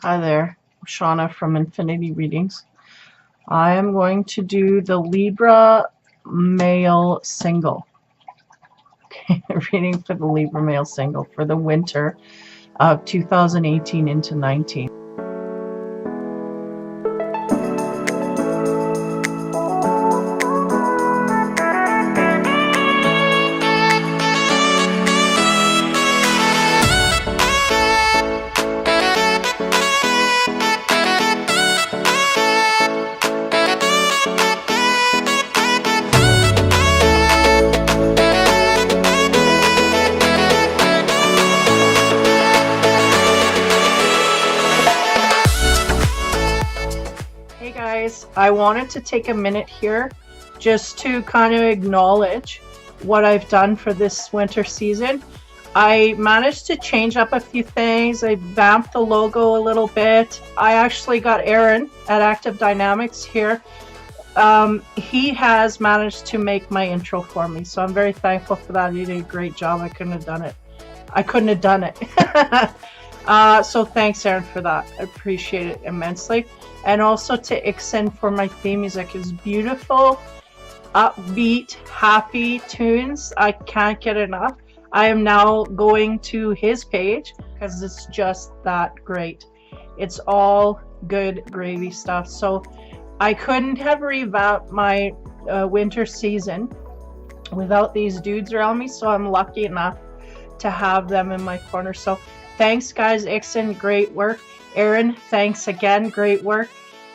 Hi there, Shauna from Infinity Readings. I am going to do the Libra male single. Okay, reading for the Libra male single for the winter of 2018 into 19. Hey guys, I wanted to take a minute here just to kind of acknowledge what I've done for this winter season. I managed to change up a few things. I vamped the logo a little bit. I actually got Aaron at Active Dynamics here. He has managed to make my intro for me, so I'm very thankful for that. He did a great job. I couldn't have done it. So thanks, Aaron, for that. I appreciate it immensely. And also to Ikson for my theme music. It's beautiful, upbeat, happy tunes. I can't get enough. I am now going to his page because it's just that great. It's all good gravy stuff. So I couldn't have revamped my winter season without these dudes around me. So I'm lucky enough to have them in my corner. So thanks, guys. Ikson, great work. Aaron, thanks again. Great work.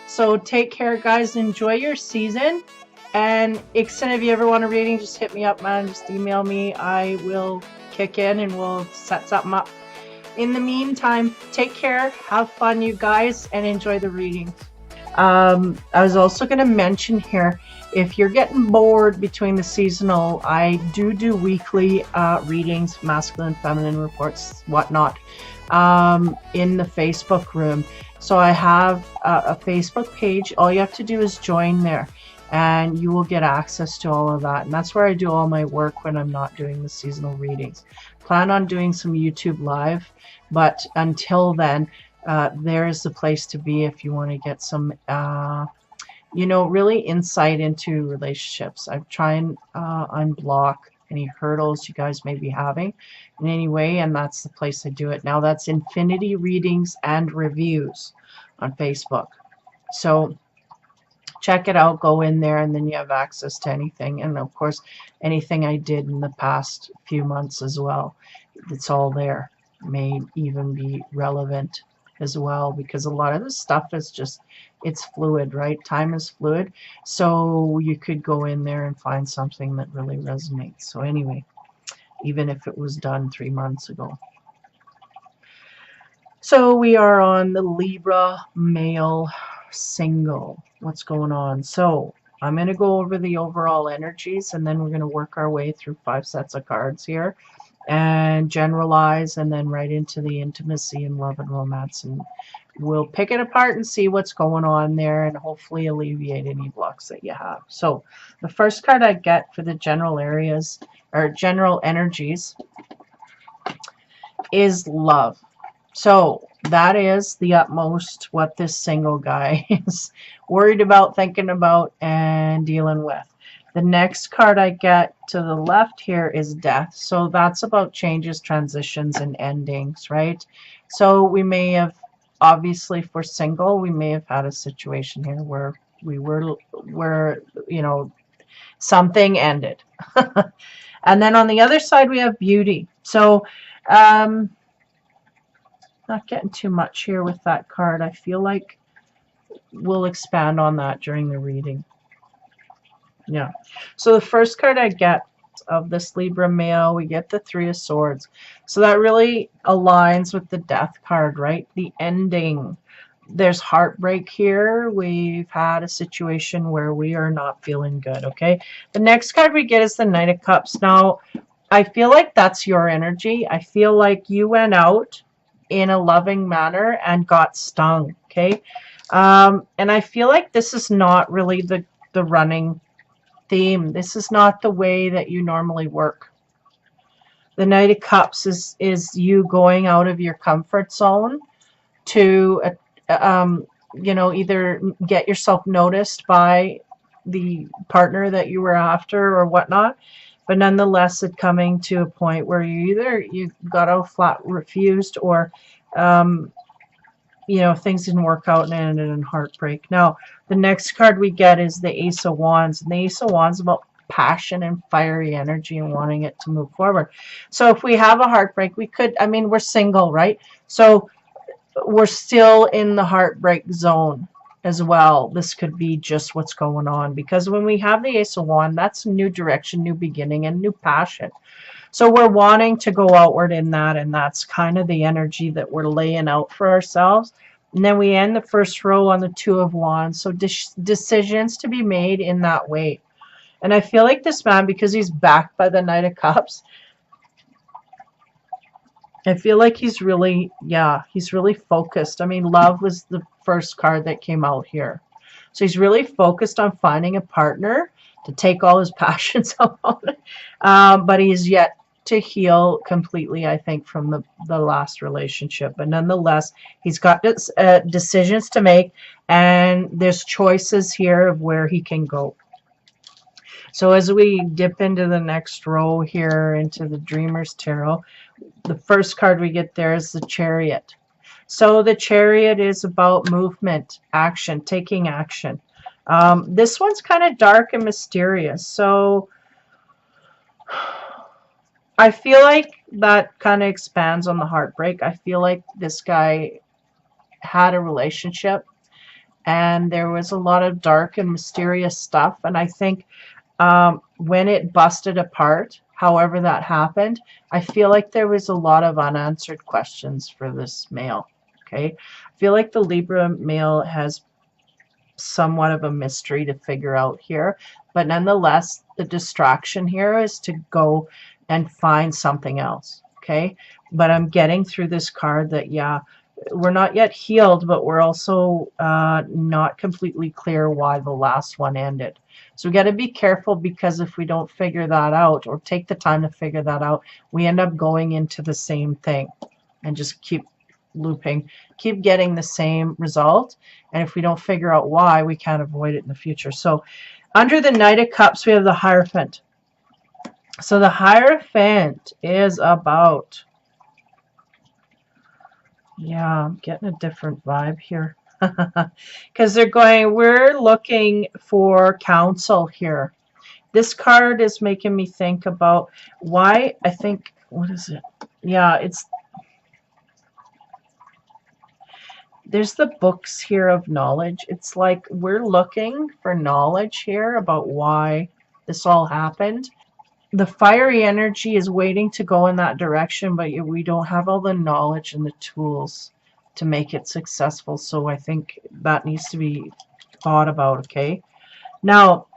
So take care, guys. Enjoy your season. And Ikson, if you ever want a reading, just hit me up, man. Just email me. I will kick in and we'll set something up. In the meantime, take care. Have fun, you guys, and enjoy the readings. I was also going to mention here, if you're getting bored between the seasonal, I do weekly readings, masculine, feminine reports, whatnot, in the Facebook room. So I have a Facebook page. All you have to do is join there and you will get access to all of that. And that's where I do all my work when I'm not doing the seasonal readings. Plan on doing some YouTube live, but until then, there is the place to be if you want to get some, really insight into relationships. I try and unblock any hurdles you guys may be having in any way, and that's the place I do it. Now that's Infinity Readings and Reviews on Facebook. So check it out, go in there, and then you have access to anything. And of course, anything I did in the past few months as well. It's all there. May even be relevant as well, because a lot of this stuff is just, it's fluid, right? Time is fluid. So you could go in there and find something that really resonates. So anyway, even if it was done 3 months ago. So we are on the Libra male single. What's going on? So I'm going to go over the overall energies, and then we're going to work our way through 5 sets of cards here and generalize, and then right into the intimacy and love and romance, and we'll pick it apart and see what's going on there and hopefully alleviate any blocks that you have. So the first card I get for the general areas or general energies is love. So that is the utmost what this single guy is worried about, thinking about, and dealing with. The next card I get to the left here is death. So that's about changes, transitions, and endings, right? So we may have, obviously for single, we may have had a situation here where we were something ended. And then on the other side, we have beauty. So not getting too much here with that card. I feel like we'll expand on that during the reading. Yeah. So the first card I get of this Libra male, we get the 3 of Swords. So that really aligns with the death card, right? The ending. There's heartbreak here. We've had a situation where we are not feeling good, okay? The next card we get is the Knight of Cups. Now, I feel like that's your energy. I feel like you went out in a loving manner and got stung, okay? And I feel like this is not really the running theme. This is not the way that you normally work. The Knight of Cups is you going out of your comfort zone to, you know, either get yourself noticed by the partner that you were after or whatnot. But nonetheless, it coming to a point where you got out flat refused, or you know, things didn't work out and ended in heartbreak. Now, the next card we get is the Ace of Wands. And the Ace of Wands is about passion and fiery energy and wanting it to move forward. So if we have a heartbreak, we could, I mean, we're single, right? So we're still in the heartbreak zone as well. This could be just what's going on, because when we have the Ace of Wands, that's new direction, new beginning, and new passion. So we're wanting to go outward in that, and that's kind of the energy that we're laying out for ourselves. And then we end the first row on the Two of Wands. So decisions to be made in that way. And I feel like this man, because he's backed by the Knight of Cups, I feel like he's really, yeah, he's really focused. I mean, love was the first card that came out here. So he's really focused on finding a partner to take all his passions out. But he's yet to heal completely, I think, from the last relationship. But nonetheless, he's got decisions to make, and there's choices here of where he can go. So as we dip into the next row here, into the Dreamer's Tarot, the first card we get there is the Chariot. So the Chariot is about movement, action, taking action. This one's kind of dark and mysterious. So I feel like that kind of expands on the heartbreak. I feel like this guy had a relationship and there was a lot of dark and mysterious stuff. And I think when it busted apart, however that happened, I feel like there was a lot of unanswered questions for this male. Okay, I feel like the Libra male has somewhat of a mystery to figure out here, but nonetheless, the distraction here is to go and find something else. Okay, but I'm getting through this card that, yeah, we're not yet healed, but we're also not completely clear why the last one ended. So we got to be careful, because if we don't figure that out or take the time to figure that out, we end up going into the same thing and just keep looping, keep getting the same result. And if we don't figure out why, we can't avoid it in the future. So under the Knight of Cups, we have the Hierophant. So the Hierophant is about, yeah, I'm getting a different vibe here. Because they're going, we're looking for counsel here. This card is making me think about why, I think, what is it? Yeah, it's, there's the books here of knowledge. It's like we're looking for knowledge here about why this all happened. The fiery energy is waiting to go in that direction, but we don't have all the knowledge and the tools to make it successful. So I think that needs to be thought about. Okay, now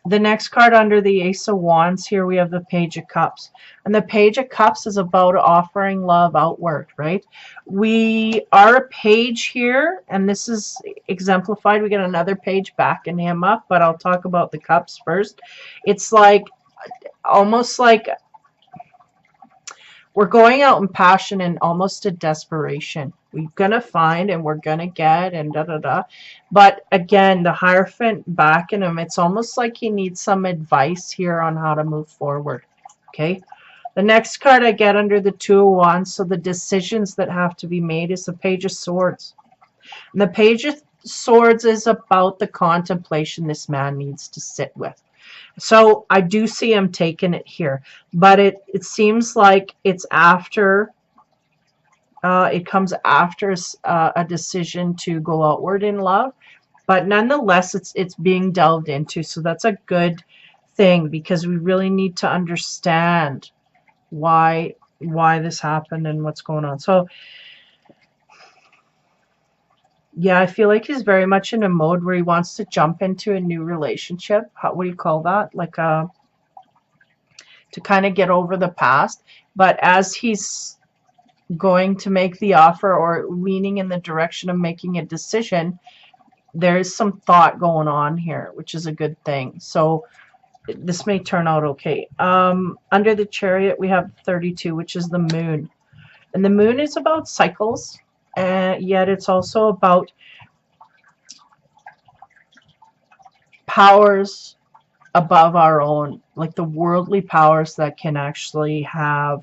the next card under the Ace of Wands here, we have the Page of Cups. And the Page of Cups is about offering love outward, right? We are a page here, and this is exemplified. We get another page backing him up, but I'll talk about the cups first. It's like, almost like we're going out in passion and almost a desperation. We're going to find and we're going to get and da-da-da. But again, the Hierophant backing him, it's almost like he needs some advice here on how to move forward. Okay. The next card I get under the Two of Wands, so the decisions that have to be made, is the Page of Swords. And the Page of Swords is about the contemplation this man needs to sit with. So I do see him taking it here, but it seems like it's after, it comes after a decision to go outward in love, but nonetheless, it's being delved into. So that's a good thing, because we really need to understand why this happened and what's going on. So yeah, I feel like he's very much in a mode where he wants to jump into a new relationship. What do you call that? Like to kind of get over the past. But as he's going to make the offer or leaning in the direction of making a decision, there's some thought going on here, which is a good thing. So this may turn out okay. Under the Chariot, we have 32, which is the Moon. And the moon is about cycles, and yet it's also about powers above our own, like the worldly powers that can actually have,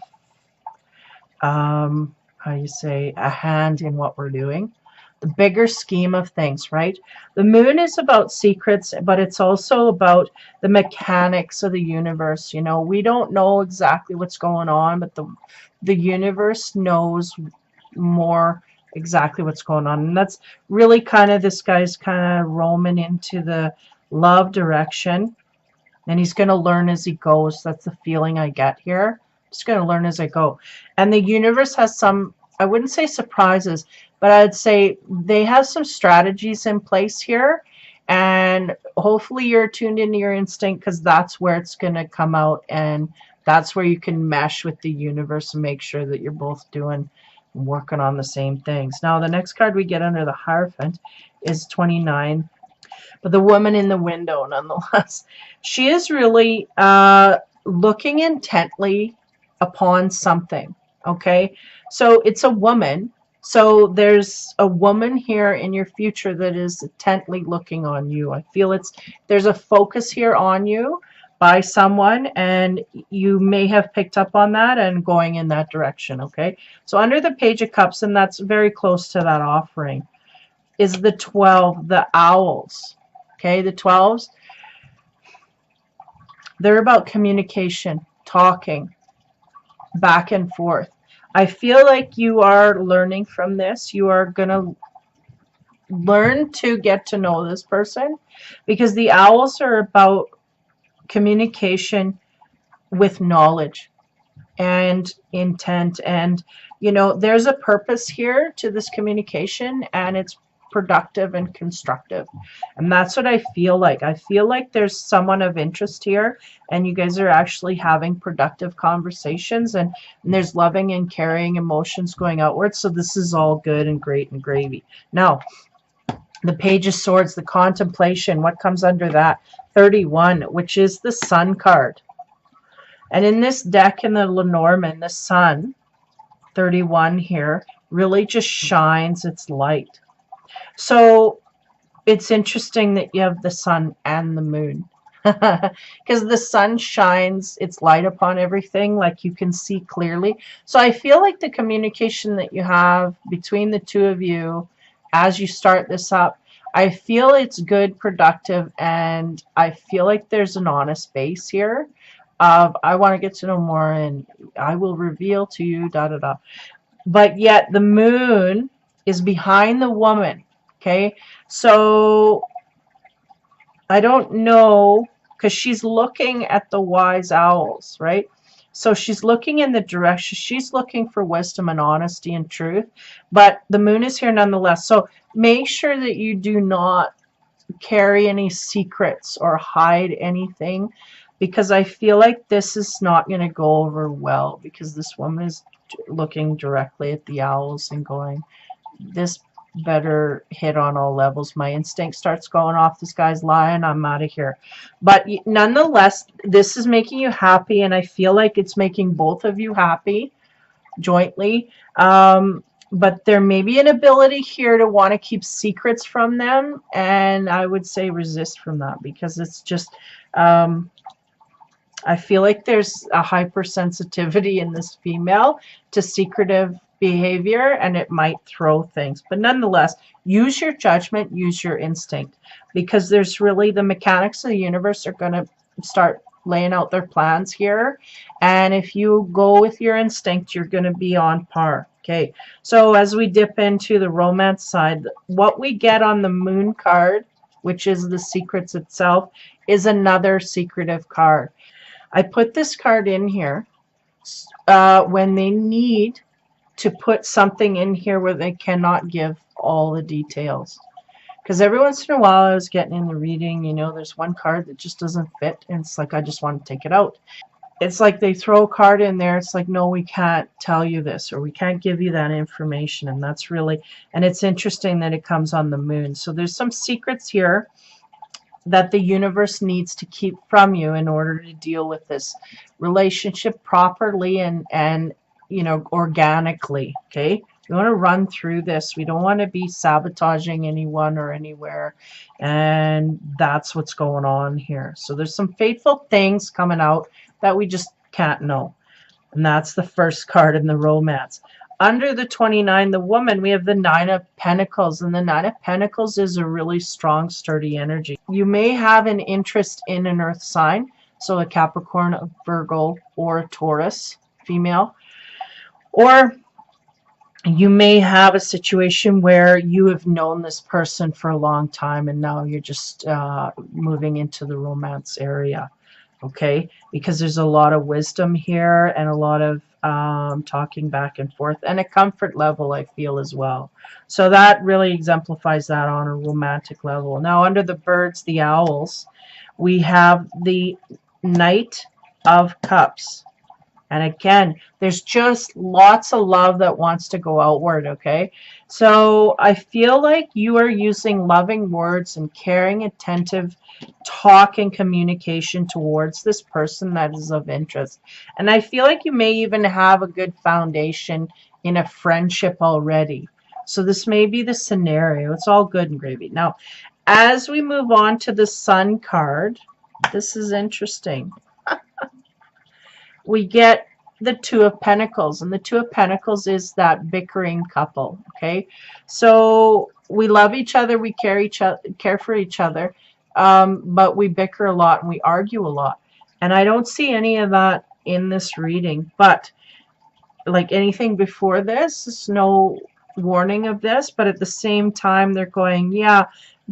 how you say, a hand in what we're doing. The bigger scheme of things, right? The moon is about secrets, but it's also about the mechanics of the universe. You know, we don't know exactly what's going on, but the universe knows more exactly what's going on. And that's really kind of, this guy's kind of roaming into the love direction, and he's going to learn as he goes. That's the feeling I get here. Just going to learn as I go. And the universe has some, I wouldn't say surprises, but I'd say they have some strategies in place here. And hopefully you're tuned into your instinct, because that's where it's going to come out. And that's where you can mesh with the universe and make sure that you're both doing, working on the same things. Now, the next card we get under the Hierophant is 29. But the woman in the window, nonetheless, she is really looking intently upon something. Okay, so it's a woman. So there's a woman here in your future that is intently looking on you. I feel there's a focus here on you by someone, and you may have picked up on that and going in that direction. Okay, so under the Page of Cups, and that's very close to that offering, is the 12, the owls. Okay, the 12s, they're about communication, talking, back and forth. I feel like you are learning from this. You are going to learn to get to know this person, because the owls are about communication with knowledge and intent. And, you know, there's a purpose here to this communication, and it's productive and constructive. And that's what I feel like. I feel like there's someone of interest here, and you guys are actually having productive conversations, and there's loving and caring emotions going outwards. So this is all good and great and gravy. Now, the Page of Swords, the contemplation, what comes under that? 31, which is the Sun card. And in this deck, in the Lenormand, the Sun, 31 here, really just shines its light. So it's interesting that you have the sun and the moon, because the sun shines its light upon everything, like you can see clearly. So I feel like the communication that you have between the two of you as you start this up, I feel it's good, productive, and I feel like there's an honest base here of, I want to get to know more, and I will reveal to you, da da da. But yet the moon is behind the woman. Okay, so I don't know, because she's looking at the wise owls, right? So she's looking in the direction, she's looking for wisdom and honesty and truth, but the moon is here nonetheless. So make sure that you do not carry any secrets or hide anything, because I feel like this is not going to go over well, because this woman is looking directly at the owls and going, this better hit on all levels. My instinct starts going off, this guy's lying, I'm out of here. But nonetheless, this is making you happy, and I feel like it's making both of you happy jointly. But there may be an ability here to want to keep secrets from them, and I would say resist from that, because it's just I feel like there's a hypersensitivity in this female to secretive behavior, and it might throw things. But nonetheless, use your judgment, use your instinct, because there's really, the mechanics of the universe are going to start laying out their plans here, and if you go with your instinct, you're going to be on par. Okay, so as we dip into the romance side, what we get on the moon card, which is the secrets itself, is another secretive card. I put this card in here when they need to put something in here where they cannot give all the details. Because every once in a while I was getting in the reading, you know, there's one card that just doesn't fit, and it's like, I just want to take it out. It's like they throw a card in there, it's like, no, we can't tell you this, or we can't give you that information. And that's really, and it's interesting that it comes on the moon. So there's some secrets here that the universe needs to keep from you in order to deal with this relationship properly, and you know, organically. Okay, we want to run through this. We don't want to be sabotaging anyone or anywhere, and that's what's going on here. So there's some fateful things coming out that we just can't know, and that's the first card in the romance. Under the 29, the woman, we have the 9 of Pentacles, and the 9 of Pentacles is a really strong, sturdy energy. You may have an interest in an earth sign, so a Capricorn, a Virgo, or a Taurus female, or you may have a situation where you have known this person for a long time and now you're just moving into the romance area. Okay, because there's a lot of wisdom here and a lot of talking back and forth and a comfort level, I feel, as well. So that really exemplifies that on a romantic level. Now, under the birds, the owls, we have the Knight of Cups. And again, there's just lots of love that wants to go outward, okay? So I feel like you are using loving words and caring, attentive talk and communication towards this person that is of interest. And I feel like you may even have a good foundation in a friendship already. So this may be the scenario. It's all good and gravy. Now, as we move on to the Sun card, this is interesting. We get the 2 of Pentacles, and the 2 of Pentacles is that bickering couple. Okay, so we love each other, we care for each other, but we bicker a lot and we argue a lot, and I don't see any of that in this reading. But like anything before this, there's no warning of this, but at the same time they're going, yeah,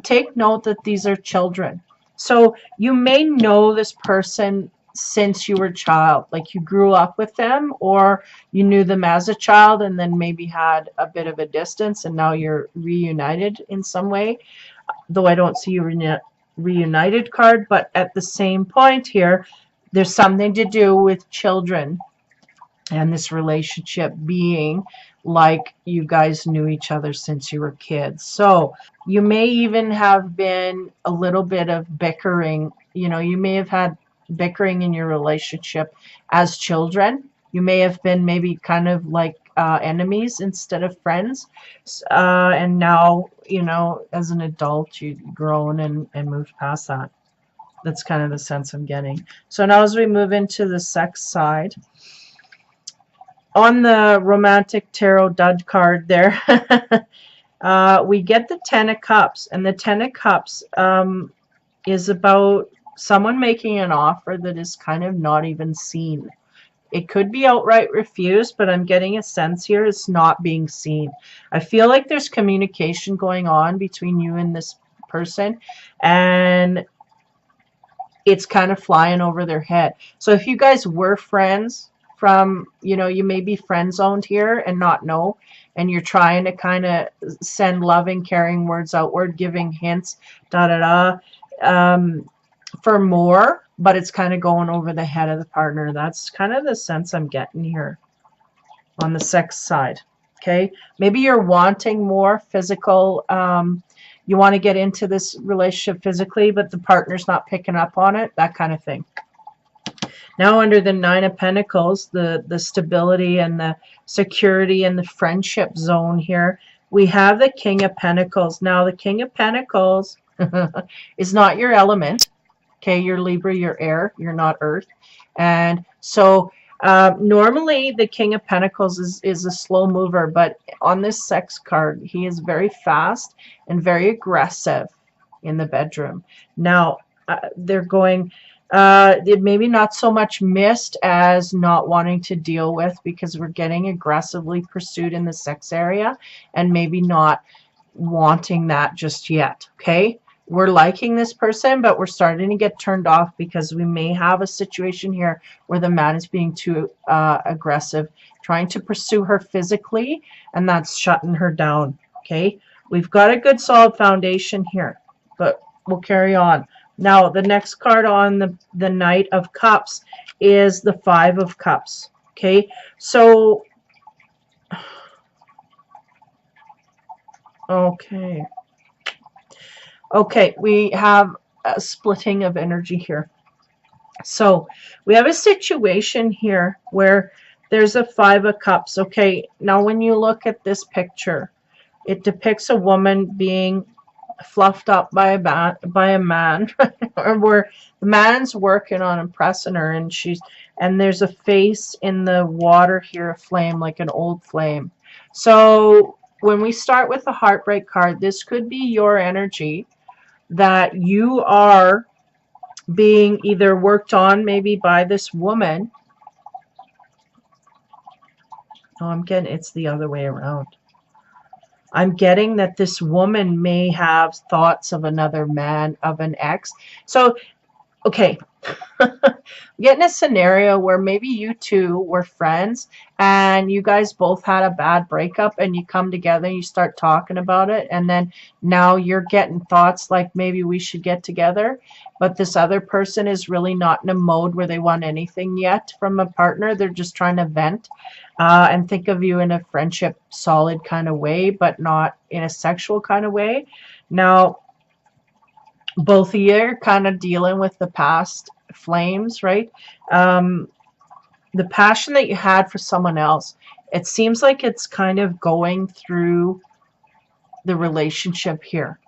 take note that these are children. So you may know this person since you were a child, like you grew up with them, or you knew them as a child and then maybe had a bit of a distance and now you're reunited in some way, though I don't see you reunited card. But at the same point here, there's something to do with children and this relationship being like you guys knew each other since you were kids. So you may even have been a little bit of bickering. You know, you may have had bickering in your relationship as children. You may have been maybe kind of like enemies instead of friends, and now, you know, as an adult you've grown and moved past that. That's kind of the sense I'm getting. So now as we move into the sex side, on the romantic tarot dud card there, we get the 10 of Cups, and the 10 of Cups is about someone making an offer that is kind of not even seen. It could be outright refused, but I'm getting a sense here it's not being seen. I feel like there's communication going on between you and this person, and it's kind of flying over their head. So if you guys were friends from, you know, you may be friend zoned here and not know, and you're trying to kind of send loving, caring words outward, giving hints, for more, but it's kind of going over the head of the partner. That's kind of the sense I'm getting here on the sex side. Okay, maybe you're wanting more physical, you want to get into this relationship physically, but the partner's not picking up on it, that kind of thing. Now under the 9 of Pentacles, the stability and the security and the friendship zone here, we have the King of Pentacles. Now the King of Pentacles is not your element. Okay, you're Libra, you're air, you're not earth. And so normally the King of Pentacles is a slow mover, but on this sex card, he is very fast and very aggressive in the bedroom. Now, they're going, maybe not so much missed as not wanting to deal with, because we're getting aggressively pursued in the sex area and maybe not wanting that just yet, okay? We're liking this person, but we're starting to get turned off because we may have a situation here where the man is being too aggressive, trying to pursue her physically, and that's shutting her down. Okay, we've got a good solid foundation here, but we'll carry on. Now, the next card on the Knight of Cups is the 5 of Cups. Okay, so Okay, we have a splitting of energy here. So we have a situation here where There's a 5 of Cups. Okay, now when you look at this picture, it depicts a woman being fluffed up by a man, or where the man's working on impressing her, and there's a face in the water here, a flame, like an old flame. So when we start with the Heartbreak card, this could be your energy that you are being either worked on maybe by this woman. Oh, I'm getting it's the other way around. I'm getting that this woman may have thoughts of another man, of an ex. So, okay, getting a scenario where maybe you two were friends and you guys both had a bad breakup and you come together and you start talking about it, and then now you're getting thoughts like maybe we should get together, but this other person is really not in a mode where they want anything yet from a partner. They're just trying to vent and think of you in a friendship solid kind of way, but not in a sexual kind of way. Now both of you are kind of dealing with the past flames, right? The passion that you had for someone else, it seems like it's kind of going through the relationship here.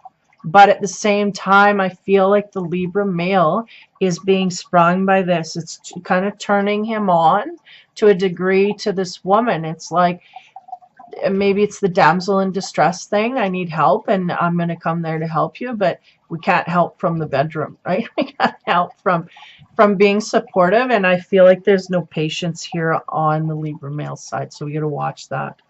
But at the same time, I feel like the Libra male is being sprung by this. It's kind of turning him on to a degree to this woman. It's like, maybe it's the damsel in distress thing. I need help and I'm going to come there to help you, but we can't help from the bedroom, right? We can't help from being supportive, and I feel like there's no patience here on the Libra male side, so we got to watch that.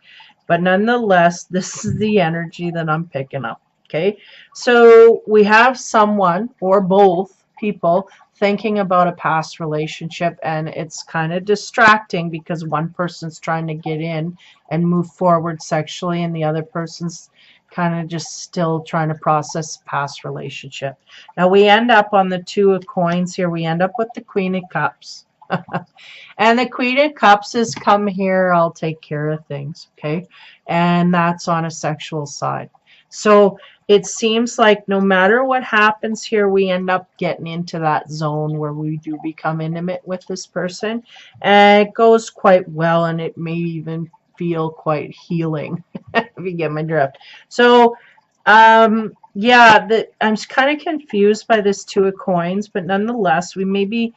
But nonetheless, this is the energy that I'm picking up. Okay, so we have someone or both people thinking about a past relationship, and it's kind of distracting because one person's trying to get in and move forward sexually, and the other person's kind of just still trying to process past relationship. Now we end up on the 2 of Coins here. We end up with the Queen of Cups. And the Queen of Cups is, come here, I'll take care of things. Okay, and that's on a sexual side. So it seems like no matter what happens here, we end up getting into that zone where we do become intimate with this person, and it goes quite well, and it may even feel quite healing, if you get my drift. So yeah, I'm kind of confused by this 2 of Coins, but nonetheless, we maybe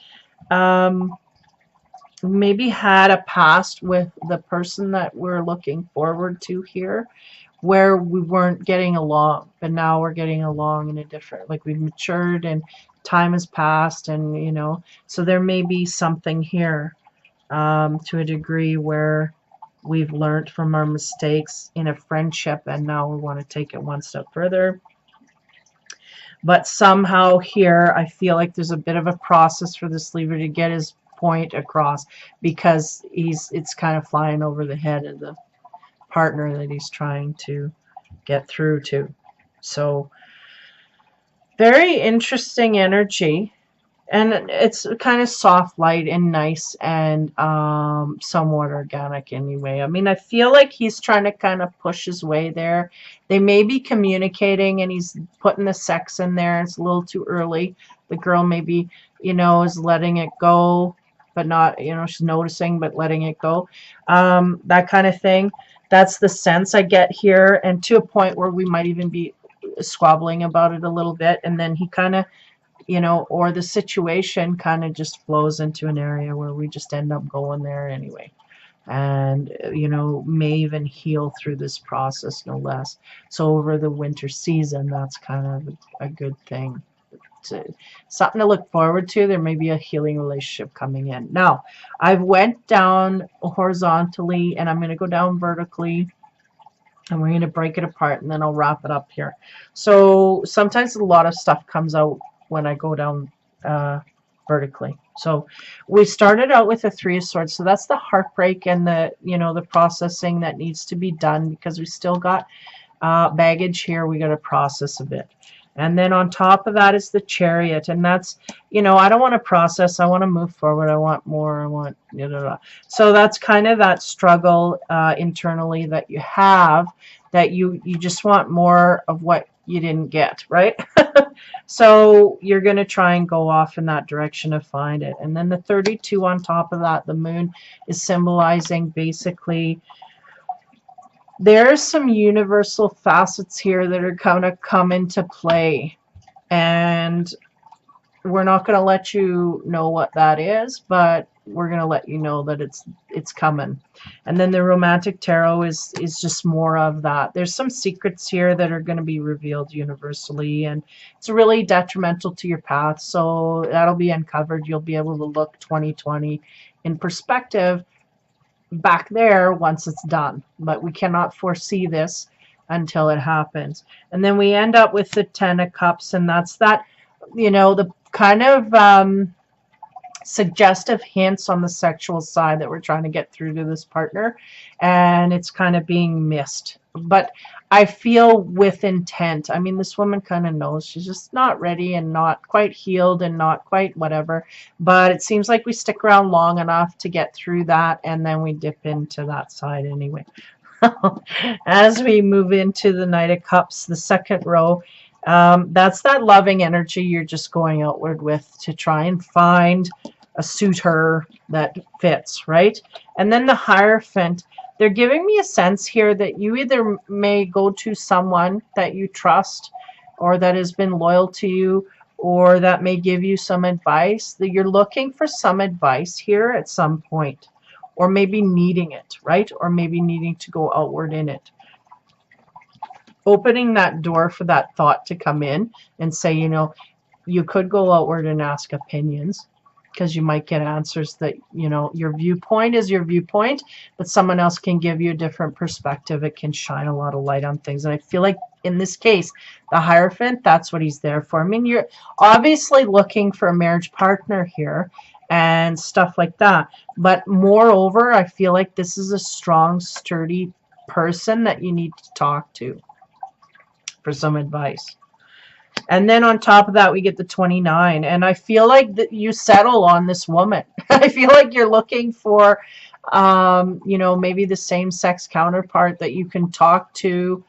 had a past with the person that we're looking forward to here, where we weren't getting along, but now we're getting along in a different, like we've matured and time has passed, and you know, so there may be something here to a degree where we've learned from our mistakes in a friendship, and now we want to take it one step further. But somehow here, I feel like there's a bit of a process for this Libra to get his point across, because it's kind of flying over the head of the partner that he's trying to get through to. So very interesting energy, and it's kind of soft light and nice and somewhat organic anyway. I mean, I feel like he's trying to kind of push his way there. They may be communicating and he's putting the sex in there. It's a little too early. The girl maybe, you know, is letting it go, but not, you know, she's noticing but letting it go. That kind of thing. That's the sense I get here, and to a point where we might even be squabbling about it a little bit, and then he kind of, you know, or the situation kind of just flows into an area where we just end up going there anyway, and you know, may even heal through this process, no less. So over the winter season, that's kind of a good thing. Something to look forward to. There may be a healing relationship coming in. Now, I've went down horizontally, and I'm going to go down vertically, and we're going to break it apart, and then I'll wrap it up here. So sometimes a lot of stuff comes out when I go down vertically. So we started out with a 3 of Swords. So that's the heartbreak and the, you know, the processing that needs to be done, because we still got baggage here. We got to process a bit. And then on top of that is the Chariot, and that's, you know, I don't want to process, I want to move forward, I want more, I want, blah, blah, blah. So that's kind of that struggle internally that you have, that you just want more of what you didn't get, right? So you're going to try and go off in that direction to find it. And then the 32 on top of that, the moon, is symbolizing basically there's some universal facets here that are going to come into play. And we're not going to let you know what that is, but we're going to let you know that it's coming. And then the romantic tarot is just more of that. There's some secrets here that are going to be revealed universally, and it's really detrimental to your path, so that'll be uncovered. You'll be able to look 2020 in perspective back there once it's done, but we cannot foresee this until it happens. And then we end up with the 10 of Cups, and that's that, you know, the kind of suggestive hints on the sexual side that we're trying to get through to this partner, and it's kind of being missed. But I feel with intent. I mean, this woman kind of knows she's just not ready and not quite healed and not quite whatever, but it seems like we stick around long enough to get through that, and then we dip into that side anyway. As we move into the Knight of Cups, the second row, that's that loving energy you're just going outward with to try and find a suitor that fits, right? And then the Hierophant, they're giving me a sense here that you either may go to someone that you trust or that has been loyal to you, or that may give you some advice, that you're looking for some advice here at some point, or maybe needing it, right? Or maybe needing to go outward in it. Opening that door for that thought to come in and say, you know, you could go outward and ask opinions, because you might get answers that, you know, your viewpoint is your viewpoint, but someone else can give you a different perspective. It can shine a lot of light on things. And I feel like in this case, the Hierophant, that's what he's there for. I mean, you're obviously looking for a marriage partner here and stuff like that. But moreover, I feel like this is a strong, sturdy person that you need to talk to for some advice. And then on top of that, we get the 29. And I feel like that you settle on this woman. I feel like you're looking for, you know, maybe the same sex counterpart that you can talk to.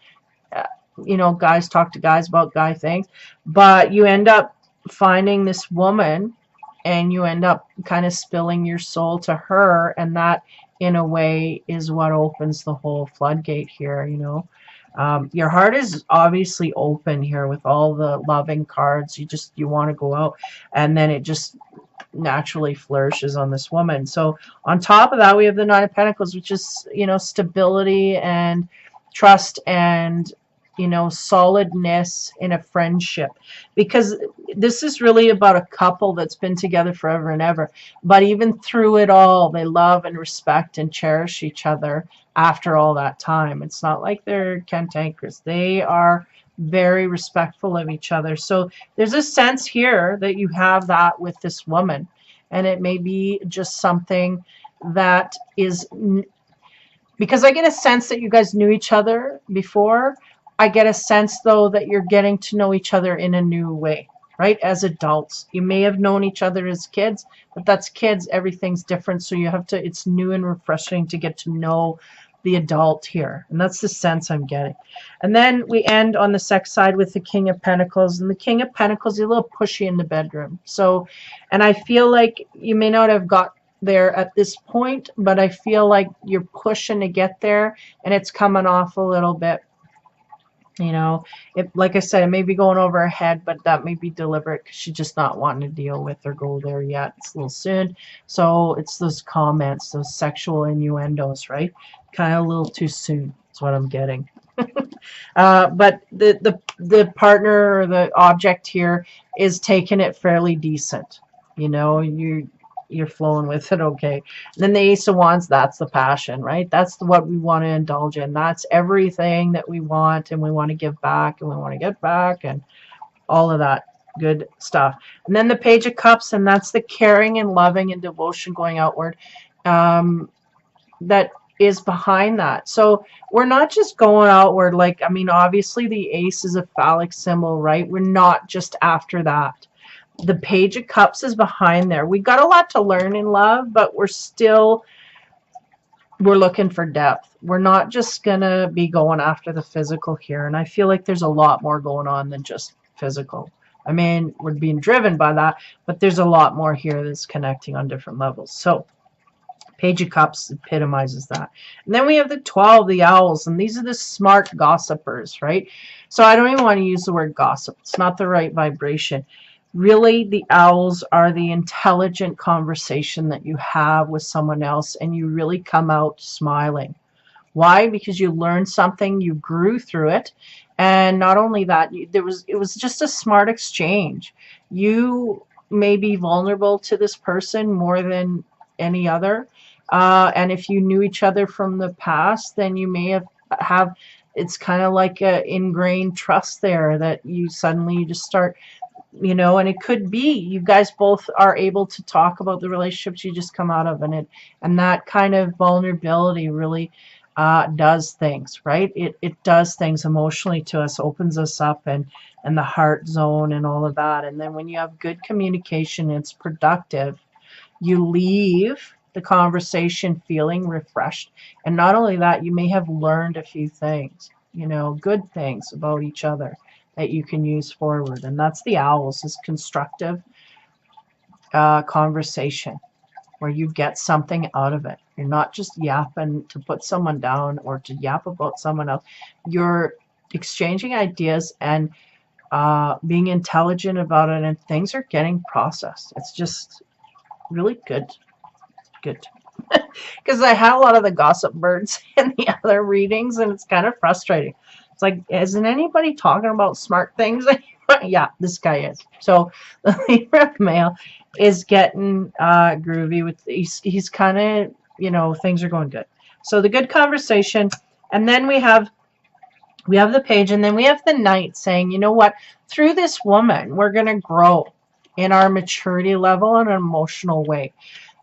You know, guys talk to guys about guy things. But you end up finding this woman, and you end up kind of spilling your soul to her. And that, in a way, is what opens the whole floodgate here, you know. Your heart is obviously open here with all the loving cards. You want to go out, and then it just naturally flourishes on this woman. So on top of that, we have the Nine of Pentacles, which is, you know, stability and trust and, you know, solidness in a friendship, because this is really about a couple that's been together forever and ever, but even through it all, they love and respect and cherish each other after all that time. It's not like they're cantankerous. They are very respectful of each other. So there's a sense here that you have that with this woman, and it may be just something that is, because I get a sense that you guys knew each other before. I get a sense, though, that you're getting to know each other in a new way, right? As adults. You may have known each other as kids, but that's kids. Everything's different. So you have to, it's new and refreshing to get to know the adult here. And that's the sense I'm getting. And then we end on the sex side with the King of Pentacles. And the King of Pentacles is a little pushy in the bedroom. So, and I feel like you may not have got there at this point, but I feel like you're pushing to get there, and it's coming off a little bit. You know, it, like I said, it may be going over her head, but that may be deliberate because she's just not wanting to deal with or go there yet. It's a little soon. So it's those comments, those sexual innuendos, right? Kind of a little too soon. That's what I'm getting. But the partner or the object here is taking it fairly decent. You know, you're flowing with it, okay. And then the Ace of Wands, that's the passion, right? That's what we want to indulge in. That's everything that we want, and we want to give back, and we want to get back, and all of that good stuff. And then the Page of Cups, and that's the caring and loving and devotion going outward. That is behind that. So we're not just going outward, like, I mean, obviously the ace is a phallic symbol, right? We're not just after that. The Page of Cups is behind there. We got a lot to learn in love, but we're looking for depth. We're not just gonna be going after the physical here. And I feel like there's a lot more going on than just physical. I mean, we're being driven by that, but there's a lot more here that's connecting on different levels. So Page of Cups epitomizes that. And then we have the 12, the owls, and these are the smart gossipers, right? So I don't even want to use the word gossip. It's not the right vibration. Really, the owls are the intelligent conversation that you have with someone else, and you really come out smiling. Why? Because you learned something, you grew through it, and not only that, it was just a smart exchange. You may be vulnerable to this person more than any other, and if you knew each other from the past, then you may have it's kind of like a ingrained trust there that you suddenly just start, you know, and it could be you guys both are able to talk about the relationships you just come out of, and that kind of vulnerability really does things, right? It does things emotionally to us, opens us up, and the heart zone and all of that. And then when you have good communication, it's productive, you leave the conversation feeling refreshed. And not only that, you may have learned a few things, you know, good things about each other that you can use forward. And that's the owls, is constructive conversation where you get something out of it. You're not just yapping to put someone down or to yap about someone else. You're exchanging ideas and being intelligent about it, and things are getting processed. It's just really good. Because I had a lot of the gossip birds in the other readings, and it's kind of frustrating. It's like, isn't anybody talking about smart things? Yeah, this guy is. So the Libra male is getting groovy with, he's kind of, you know, things are going good. So the good conversation, and then we have the Page, and then we have the Knight saying, you know what, through this woman, we're going to grow in our maturity level in an emotional way.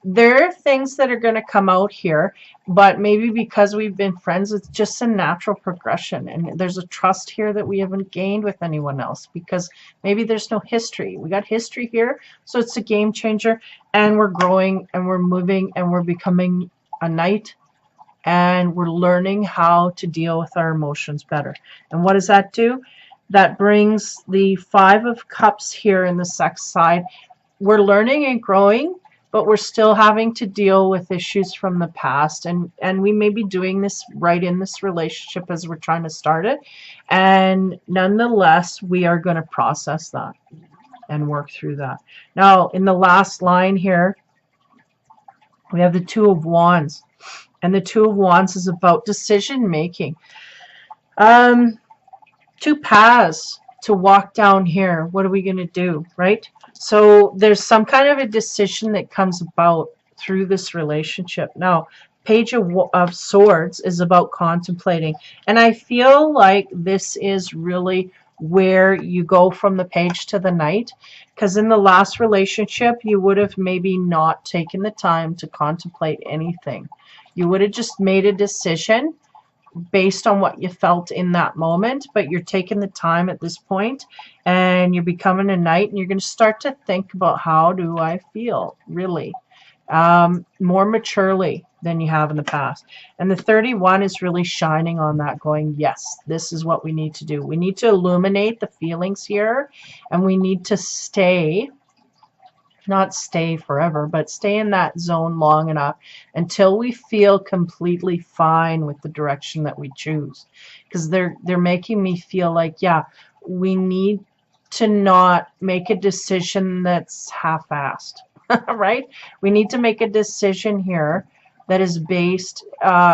There are things that are going to come out here, but maybe because we've been friends, it's just a natural progression. And there's a trust here that we haven't gained with anyone else because maybe there's no history. We got history here, so it's a game changer. And we're growing and we're moving and we're becoming a knight. And we're learning how to deal with our emotions better. And what does that do? That brings the 5 of Cups here in the sex side. We're learning and growing, but we're still having to deal with issues from the past. And we may be doing this right in this relationship as we're trying to start it. And nonetheless, we are going to process that and work through that. Now, in the last line here, we have the 2 of Wands. And the 2 of Wands is about decision making. 2 paths to walk down here. What are we going to do, right? So there's some kind of a decision that comes about through this relationship. Now, Page of Swords is about contemplating. And I feel like this is really where you go from the Page to the Knight. Because in the last relationship, you would have maybe not taken the time to contemplate anything. You would have just made a decision based on what you felt in that moment, but you're taking the time at this point and you're becoming a knight, and you're going to start to think about, how do I feel really, more maturely than you have in the past. And the 31 is really shining on that, going, yes, this is what we need to do. We need to illuminate the feelings here, and we need to stay, not stay forever, but stay in that zone long enough until we feel completely fine with the direction that we choose. Because they're making me feel like, yeah, we need to not make a decision that's half-assed, right? We need to make a decision here that is based,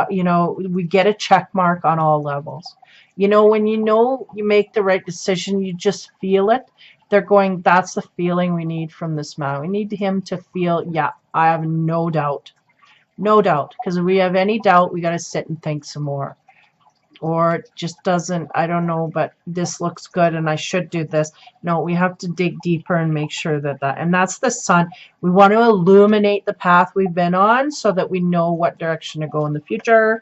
you know, we get a check mark on all levels. You know you make the right decision, you just feel it. They're going, that's the feeling we need from this man. We need him to feel, yeah, I have no doubt. No doubt. Because if we have any doubt, we got to sit and think some more. Or it just doesn't, I don't know, but this looks good and I should do this. No, we have to dig deeper and make sure that and that's the Sun. We want to illuminate the path we've been on so that we know what direction to go in the future.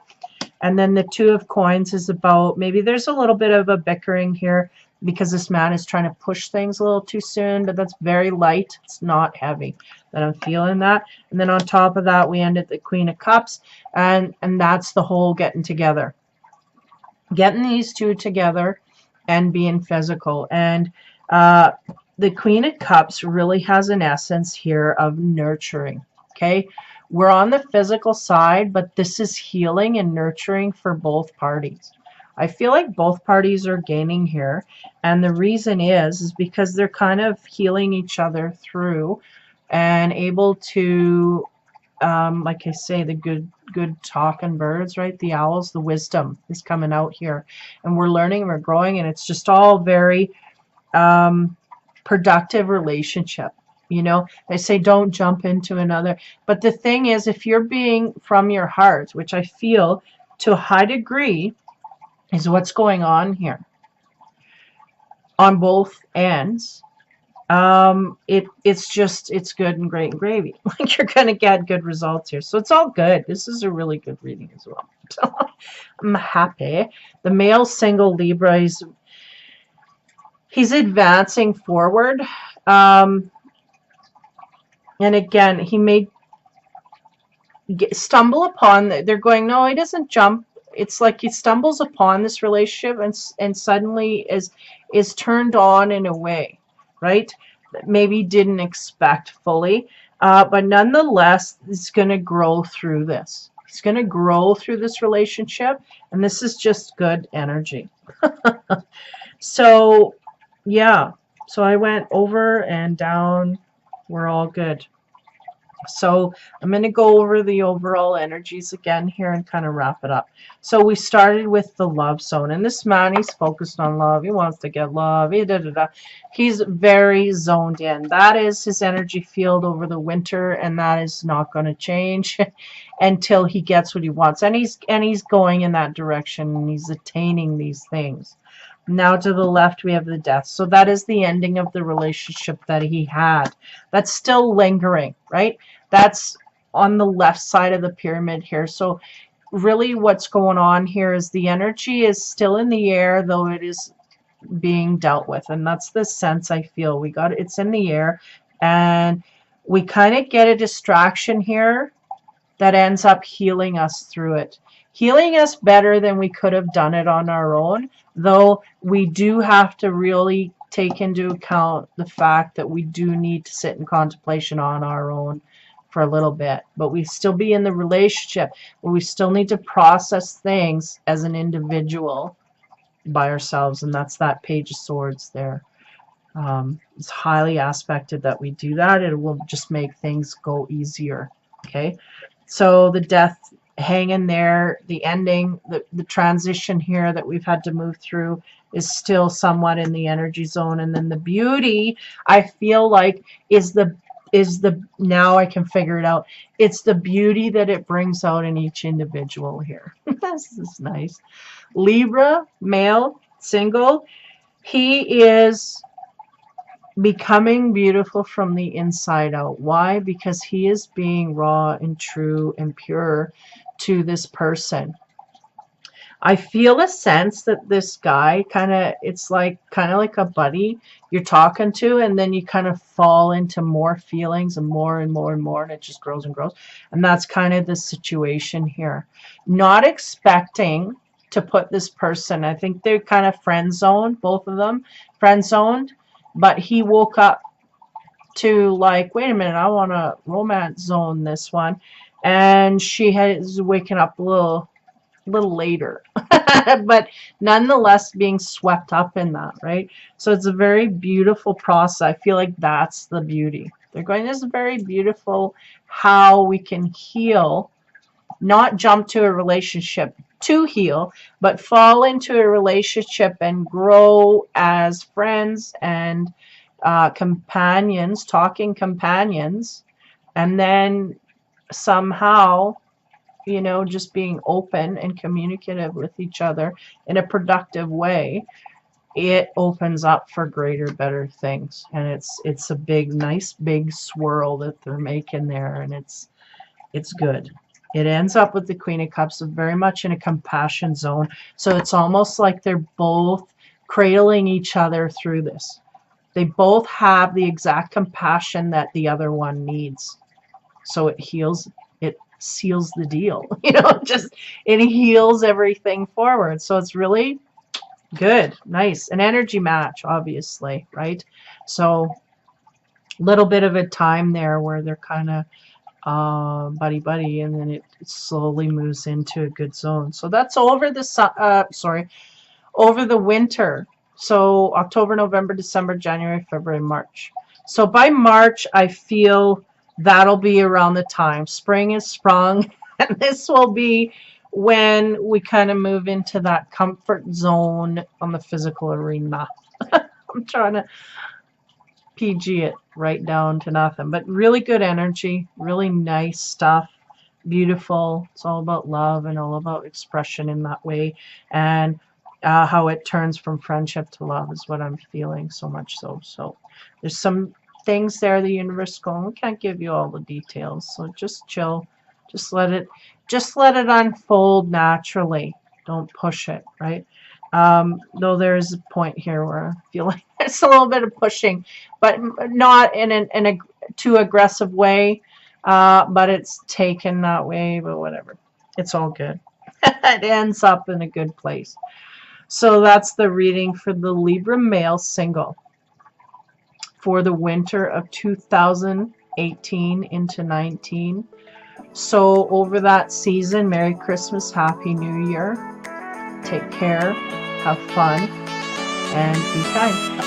And then the 2 of Coins is about, maybe there's a little bit of a bickering here, because this man is trying to push things a little too soon, but that's very light. It's not heavy. That I'm feeling that. And then on top of that, we end at the Queen of Cups, and that's the whole getting together. Getting these two together and being physical. And the Queen of Cups really has an essence here of nurturing. Okay, we're on the physical side, but this is healing and nurturing for both parties. I feel like both parties are gaining here, and the reason is because they're kind of healing each other through and able to, like I say, the good talking birds, right? The owls, the wisdom is coming out here, and we're learning, we're growing, and it's just all very productive relationship. You know, they say don't jump into another. But the thing is, if you're being from your heart, which I feel to a high degree is what's going on here on both ends, it's good and great and gravy. Like, you're going to get good results here. So it's all good. This is a really good reading as well. So I'm happy. The male single Libra, he's advancing forward. And again, he may stumble upon, they're going, no, he doesn't jump. It's like he stumbles upon this relationship and suddenly is turned on in a way, right? That maybe didn't expect fully. But nonetheless, he's going to grow through this. He's going to grow through this relationship. And this is just good energy. So, yeah. So I went over and down. We're all good. So I'm going to go over the overall energies again here and kind of wrap it up. So we started with the love zone. And this man, he's focused on love. He wants to get love. He's very zoned in. That is his energy field over the winter, and that is not going to change until he gets what he wants. And he's going in that direction, and he's attaining these things. Now to the left, we have the death. So that is the ending of the relationship that he had. That's still lingering, right? That's on the left side of the pyramid here. So really what's going on here is the energy is still in the air, though it is being dealt with. And that's the sense I feel. It's in the air. And we kind of get a distraction here that ends up healing us through it. Healing us better than we could have done it on our own, though we do have to really take into account the fact that we do need to sit in contemplation on our own for a little bit. But we still be in the relationship, but we still need to process things as an individual by ourselves, and that's that Page of Swords there. It's highly aspected that we do that. It will just make things go easier. Okay, so the death hanging there, the ending, the transition here that we've had to move through is still somewhat in the energy zone. And then the beauty, I feel like, is the now I can figure it out. It's the beauty that it brings out in each individual here. This is nice. Libra, male, single, he is becoming beautiful from the inside out. Why? Because he is being raw and true and pure to this person. I feel a sense that this guy it's like kind of like a buddy you're talking to, and then you kind of fall into more feelings and more and more and more, and it just grows and grows. And that's kind of the situation here. Not expecting to put this person, I think they're kind of friend zoned, both of them friend zoned, but he woke up to like, wait a minute, I want to romance zone this one. And she is waking up a little later, but nonetheless being swept up in that, right? So it's a very beautiful process. I feel like that's the beauty. They're going, this is very beautiful how we can heal, not jump to a relationship to heal, but fall into a relationship and grow as friends and companions, talking companions, and then somehow, you know, just being open and communicative with each other in a productive way, it opens up for greater, better things. And it's a big, nice, big swirl that they're making there, and it's good. It ends up with the Queen of Cups, very much in a compassion zone. So it's almost like they're both cradling each other through this. They both have the exact compassion that the other one needs. So it heals, it seals the deal. You know, it heals everything forward. So it's really Good. Nice. An energy match, obviously, right? So little bit of a time there where they're kind of buddy buddy, and then it slowly moves into a good zone. So that's over the over the winter. So October, November, December, January, February, March. So by March, I feel that'll be around the time spring is sprung, and this will be when we kind of move into that comfort zone on the physical arena. I'm trying to PG it right down to nothing, but really good energy, really nice stuff, beautiful. It's all about love and all about expression in that way, and how it turns from friendship to love is what I'm feeling so much so. So there's some things there the universe is going, we can't give you all the details, so just chill, just let it unfold naturally. Don't push it, right? Though there's a point here where I feel like there's a little bit of pushing, but not in a too aggressive way. But it's taken that way, but whatever. It's all good. It ends up in a good place. So that's the reading for the Libra male single for the winter of 2018 into 19. So over that season, Merry Christmas, Happy New Year. Take care, have fun, and be kind.